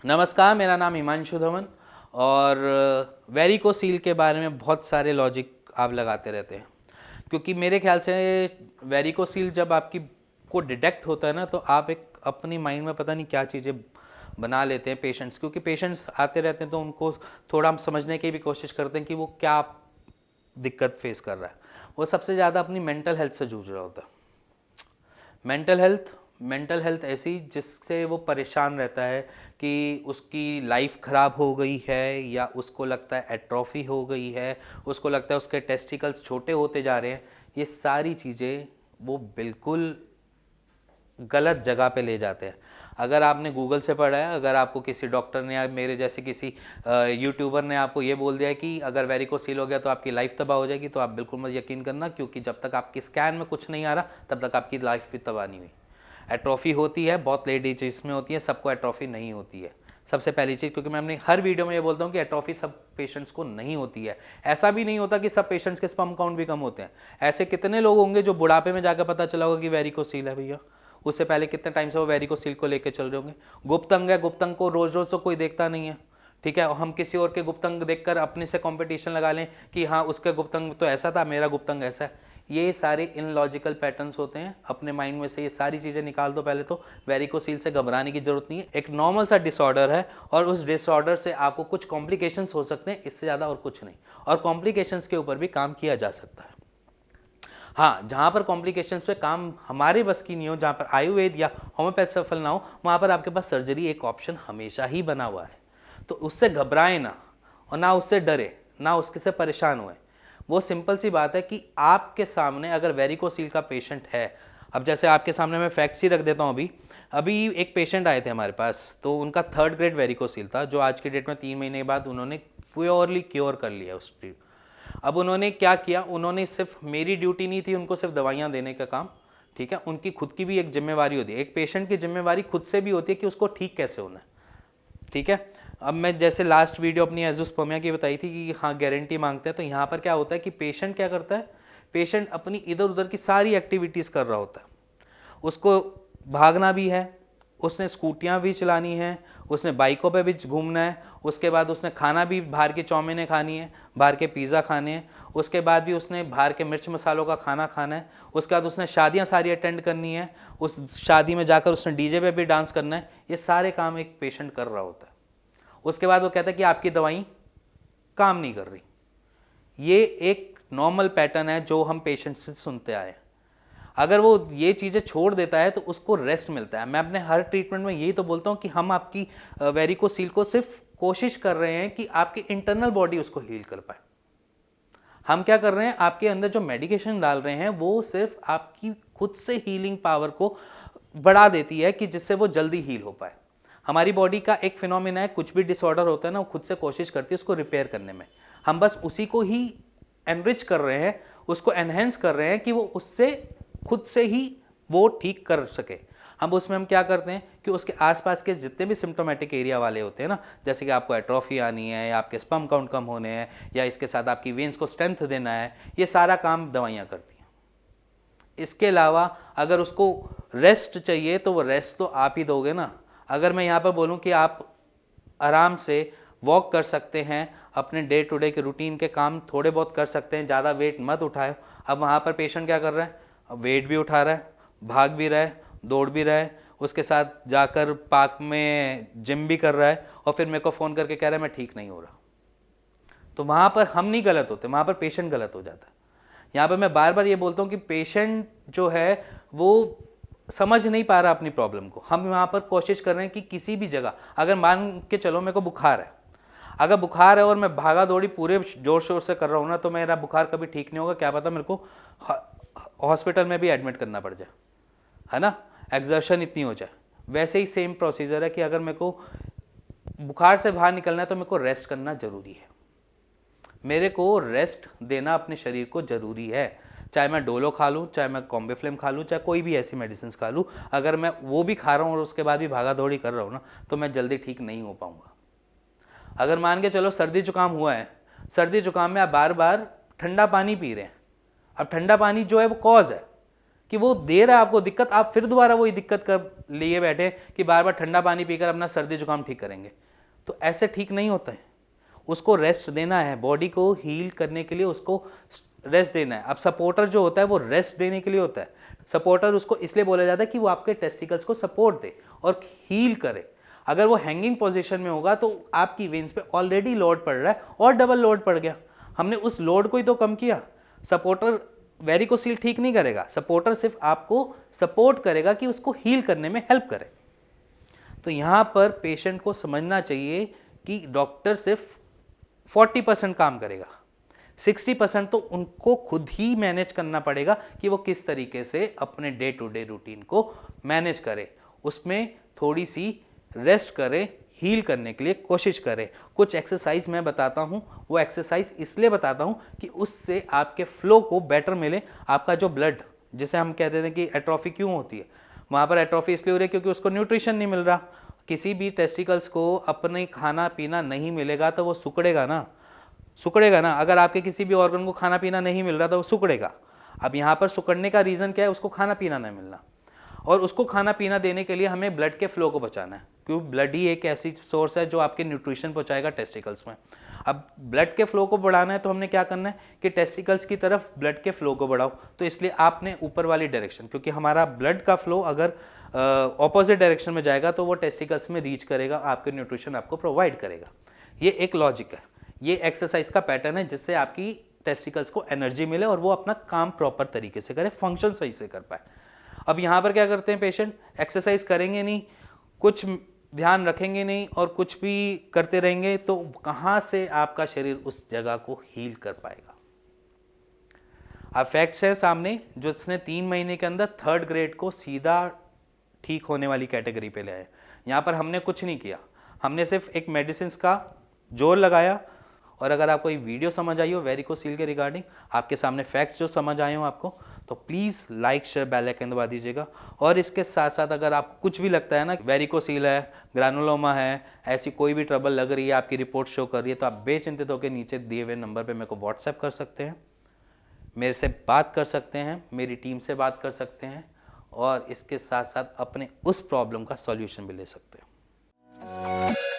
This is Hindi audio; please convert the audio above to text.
नमस्कार, मेरा नाम हिमांशु धवन और वेरिकोसील के बारे में बहुत सारे लॉजिक आप लगाते रहते हैं, क्योंकि मेरे ख्याल से वेरिकोसील जब आपकी को डिटेक्ट होता है ना, तो आप एक अपनी माइंड में पता नहीं क्या चीज़ें बना लेते हैं पेशेंट्स, क्योंकि पेशेंट्स आते रहते हैं तो उनको थोड़ा हम समझने की भी कोशिश करते हैं कि वो क्या दिक्कत फेस कर रहा है। वो सबसे ज़्यादा अपनी मेंटल हेल्थ से जूझ रहा होता है। मेंटल हेल्थ ऐसी जिससे वो परेशान रहता है कि उसकी लाइफ ख़राब हो गई है, या उसको लगता है एट्रोफी हो गई है, उसको लगता है उसके टेस्टिकल्स छोटे होते जा रहे हैं। ये सारी चीज़ें वो बिल्कुल गलत जगह पे ले जाते हैं। अगर आपने गूगल से पढ़ा है, अगर आपको किसी डॉक्टर ने या मेरे जैसे किसी यूट्यूबर ने आपको ये बोल दिया है कि अगर वेरिकोसील हो गया तो आपकी लाइफ तबाह हो जाएगी, तो आप बिल्कुल मत यकीन करना, क्योंकि जब तक आपकी स्कैन में कुछ नहीं आ रहा तब तक आपकी लाइफ भी तबाह नहीं हुई। एट्रोफी होती है, बहुत लेट एज में होती है, सबको एट्रोफी नहीं होती है। सबसे पहली चीज़, क्योंकि मैं अपनी हर वीडियो में ये बोलता हूँ कि एट्रोफी सब पेशेंट्स को नहीं होती है। ऐसा भी नहीं होता कि सब पेशेंट्स के स्पर्म काउंट भी कम होते हैं। ऐसे कितने लोग होंगे जो बुढ़ापे में जाकर पता चला होगा कि वेरिकोसील है भैया, उससे पहले कितने टाइम से वो वेरिकोसील को लेकर चल रहे होंगे। गुप्त अंग है, गुप्त अंग को रोज रोज तो कोई देखता नहीं है, ठीक है। हम किसी और के गुप्त अंग देखकर अपने से कंपटीशन लगा लें कि हाँ उसका गुप्त अंग तो ऐसा था, मेरा गुप्त अंग ऐसा है। ये सारे इनलॉजिकल पैटर्न्स होते हैं। अपने माइंड में से ये सारी चीज़ें निकाल दो पहले तो। वेरिकोसील से घबराने की जरूरत नहीं है, एक नॉर्मल सा डिसऑर्डर है, और उस डिसऑर्डर से आपको कुछ कॉम्प्लिकेशंस हो सकते हैं, इससे ज़्यादा और कुछ नहीं। और कॉम्प्लिकेशंस के ऊपर भी काम किया जा सकता है। हाँ, जहाँ पर कॉम्प्लिकेशंस पे काम हमारे बस की नहीं हो, जहाँ पर आयुर्वेद या होम्योपैथ सफल ना हो, वहाँ पर आपके पास सर्जरी एक ऑप्शन हमेशा ही बना हुआ है। तो उससे घबराएं ना, और ना उससे डरे, ना उसके से परेशान हुए। वो सिंपल सी बात है कि आपके सामने अगर वेरिकोसील का पेशेंट है, अब जैसे आपके सामने मैं फैक्ट्स ही रख देता हूँ। अभी एक पेशेंट आए थे हमारे पास, तो उनका 3rd ग्रेड वेरिकोसील था, जो आज की डेट में 3 महीने बाद उन्होंने प्योरली क्योर कर लिया उस। अब उन्होंने क्या किया, उन्होंने सिर्फ, मेरी ड्यूटी नहीं थी उनको सिर्फ दवाइयाँ देने का काम, ठीक है, उनकी खुद की भी एक जिम्मेवारी होती है। एक पेशेंट की जिम्मेवारी खुद से भी होती है कि उसको ठीक कैसे होना है, ठीक है। अब मैं जैसे लास्ट वीडियो अपनी एजोस्पर्मिया की बताई थी कि हाँ गारंटी मांगते हैं, तो यहाँ पर क्या होता है कि पेशेंट क्या करता है, पेशेंट अपनी इधर उधर की सारी एक्टिविटीज़ कर रहा होता है। उसको भागना भी है, उसने स्कूटियाँ भी चलानी है, उसने बाइकों पे भी घूमना है, उसके बाद उसने खाना भी बाहर की चाउमीनें खानी है, बाहर के पिज़्ज़ा खाने हैं, उसके बाद भी उसने बाहर के मिर्च मसालों का खाना खाना है, उसके बाद उसने शादियाँ सारी अटेंड करनी है, उस शादी में जाकर उसने डीजे पे भी डांस करना है। ये सारे काम एक पेशेंट कर रहा होता है। उसके बाद वो कहता है कि आपकी दवाई काम नहीं कर रही। ये एक नॉर्मल पैटर्न है जो हम पेशेंट से सुनते आए हैं। अगर वो ये चीज़ें छोड़ देता है तो उसको रेस्ट मिलता है। मैं अपने हर ट्रीटमेंट में यही तो बोलता हूँ कि हम आपकी वेरिकोसील को सिर्फ कोशिश कर रहे हैं कि आपकी इंटरनल बॉडी उसको हील कर पाए। हम क्या कर रहे हैं, आपके अंदर जो मेडिकेशन डाल रहे हैं वो सिर्फ आपकी खुद से हीलिंग पावर को बढ़ा देती है कि जिससे वो जल्दी हील हो पाए। हमारी बॉडी का एक फिनोमिना है, कुछ भी डिसऑर्डर होता है ना, वो खुद से कोशिश करती है उसको रिपेयर करने में। हम बस उसी को ही एनरिच कर रहे हैं, उसको एनहेंस कर रहे हैं कि वो उससे खुद से ही वो ठीक कर सके। हम क्या करते हैं कि उसके आसपास के जितने भी सिम्टोमेटिक एरिया वाले होते हैं ना, जैसे कि आपको एट्रोफी आनी है, या आपके स्पर्म काउंट कम होने हैं, या इसके साथ आपकी वेन्स को स्ट्रेंथ देना है, ये सारा काम दवाइयाँ करती हैं। इसके अलावा अगर उसको रेस्ट चाहिए तो वो रेस्ट तो आप ही दोगे ना। अगर मैं यहाँ पर बोलूँ कि आप आराम से वॉक कर सकते हैं, अपने डे टू डे के रूटीन के काम थोड़े बहुत कर सकते हैं, ज़्यादा वेट मत उठाए। अब वहाँ पर पेशेंट क्या कर रहा है, अब वेट भी उठा रहा है, भाग भी रहा है, दौड़ भी रहा है, उसके साथ जाकर पार्क में जिम भी कर रहा है, और फिर मेरे को फ़ोन करके कह रहा है मैं ठीक नहीं हो रहा। तो वहाँ पर हम नहीं गलत होते, वहाँ पर पेशेंट गलत हो जाता है। यहाँ पर मैं बार बार ये बोलता हूँ कि पेशेंट जो है वो समझ नहीं पा रहा अपनी प्रॉब्लम को। हम वहाँ पर कोशिश कर रहे हैं कि किसी भी जगह, अगर मान के चलो मेरे को बुखार है, अगर बुखार है और मैं भागा दौड़ी पूरे जोर शोर से कर रहा हूँ ना, तो मेरा बुखार कभी ठीक नहीं होगा। क्या पता मेरे को हॉस्पिटल में भी एडमिट करना पड़ जाए, है ना, एक्सर्शन इतनी हो जाए। वैसे ही सेम प्रोसीजर है कि अगर मेरे को बुखार से बाहर निकलना है तो मेरे को रेस्ट करना जरूरी है। मेरे को रेस्ट देना अपने शरीर को जरूरी है, चाहे मैं डोलो खा लूँ, चाहे मैं कॉम्बिफ्लेम खा लूँ, चाहे कोई भी ऐसी मेडिसिन खा लूँ। अगर मैं वो भी खा रहा हूँ और उसके बाद भी भागा दौड़ी कर रहा हूँ ना, तो मैं जल्दी ठीक नहीं हो पाऊँगा। अगर मान के चलो सर्दी जुकाम हुआ है, सर्दी जुकाम में आप बार बार ठंडा पानी पी रहे हैं। अब ठंडा पानी जो है वो कॉज है कि वो दे रहा है आपको दिक्कत, आप फिर दोबारा वही दिक्कत कर लिए बैठे कि बार बार ठंडा पानी पीकर अपना सर्दी जुकाम ठीक करेंगे। तो ऐसे ठीक नहीं होता है, उसको रेस्ट देना है, बॉडी को हील करने के लिए उसको रेस्ट देना है। अब सपोर्टर जो होता है वो रेस्ट देने के लिए होता है। सपोर्टर उसको इसलिए बोला जाता है कि वो आपके टेस्टिकल्स को सपोर्ट दे और हील करे। अगर वो हैंगिंग पोजीशन में होगा तो आपकी वेन्स पे ऑलरेडी लोड पड़ रहा है और डबल लोड पड़ गया, हमने उस लोड को ही तो कम किया। सपोर्टर वेरिकोसील ठीक नहीं करेगा, सपोर्टर सिर्फ आपको सपोर्ट करेगा कि उसको हील करने में हेल्प करे। तो यहां पर पेशेंट को समझना चाहिए कि डॉक्टर सिर्फ 40% काम करेगा, 60% तो उनको खुद ही मैनेज करना पड़ेगा कि वो किस तरीके से अपने डे टू डे रूटीन को मैनेज करे, उसमें थोड़ी सी रेस्ट करे, हील करने के लिए कोशिश करें। कुछ एक्सरसाइज मैं बताता हूं, वो एक्सरसाइज इसलिए बताता हूं कि उससे आपके फ्लो को बेटर मिले। आपका जो ब्लड, जिसे हम कहते थे कि एट्रोफी क्यों होती है, वहां पर एट्रोफी इसलिए हो रही है क्योंकि उसको न्यूट्रिशन नहीं मिल रहा। किसी भी टेस्टिकल्स को अपने खाना पीना नहीं मिलेगा तो वो सुकड़ेगा ना। अगर आपके किसी भी ऑर्गन को खाना पीना नहीं मिल रहा तो वो सुकड़ेगा। अब यहाँ पर सुकड़ने का रीज़न क्या है, उसको खाना पीना नहीं मिलना, और उसको खाना पीना देने के लिए हमें ब्लड के फ्लो को बचाना है, क्योंकि ब्लड ही एक ऐसी सोर्स है जो आपके न्यूट्रिशन पहुँचाएगा टेस्टिकल्स में। अब ब्लड के फ्लो को बढ़ाना है तो हमने क्या करना है कि टेस्टिकल्स की तरफ ब्लड के फ्लो को बढ़ाओ। तो इसलिए आपने ऊपर वाली डायरेक्शन, क्योंकि हमारा ब्लड का फ्लो अगर ऑपोजिट डायरेक्शन में जाएगा तो वो टेस्टिकल्स में रीच करेगा, आपके न्यूट्रिशन आपको प्रोवाइड करेगा। ये एक लॉजिक है, ये एक्सरसाइज का पैटर्न है जिससे आपकी टेस्टिकल्स को एनर्जी मिले और वो अपना काम प्रॉपर तरीके से करे, फंक्शन सही से कर पाए। अब यहाँ पर क्या करते हैं पेशेंट, एक्सरसाइज करेंगे नहीं, कुछ ध्यान रखेंगे नहीं और कुछ भी करते रहेंगे तो कहाँ से आपका शरीर उस जगह को हील कर पाएगा। अब फैक्ट्स है सामने, जो इसने 3 महीने के अंदर 3rd ग्रेड को सीधा ठीक होने वाली कैटेगरी पे ले आए। यहाँ पर हमने कुछ नहीं किया, हमने सिर्फ एक मेडिसिन का जोर लगाया। और अगर आपको ये वीडियो समझ आई हो वेरिकोसील के रिगार्डिंग, आपके सामने फैक्ट्स जो समझ आए हो आपको, तो please like share bell icon दबा दीजिएगा। और इसके साथ साथ अगर आपको कुछ भी लगता है ना, वेरिकोसील है, ग्रानुलोमा है, ऐसी कोई भी ट्रबल लग रही है, आपकी रिपोर्ट शो कर रही है, तो आप बेचिंतित होकर नीचे दिए हुए नंबर पे मेरे को व्हाट्सएप कर सकते हैं, मेरे से बात कर सकते हैं, मेरी टीम से बात कर सकते हैं, और इसके साथ साथ अपने उस प्रॉब्लम का सॉल्यूशन भी ले सकते हैं।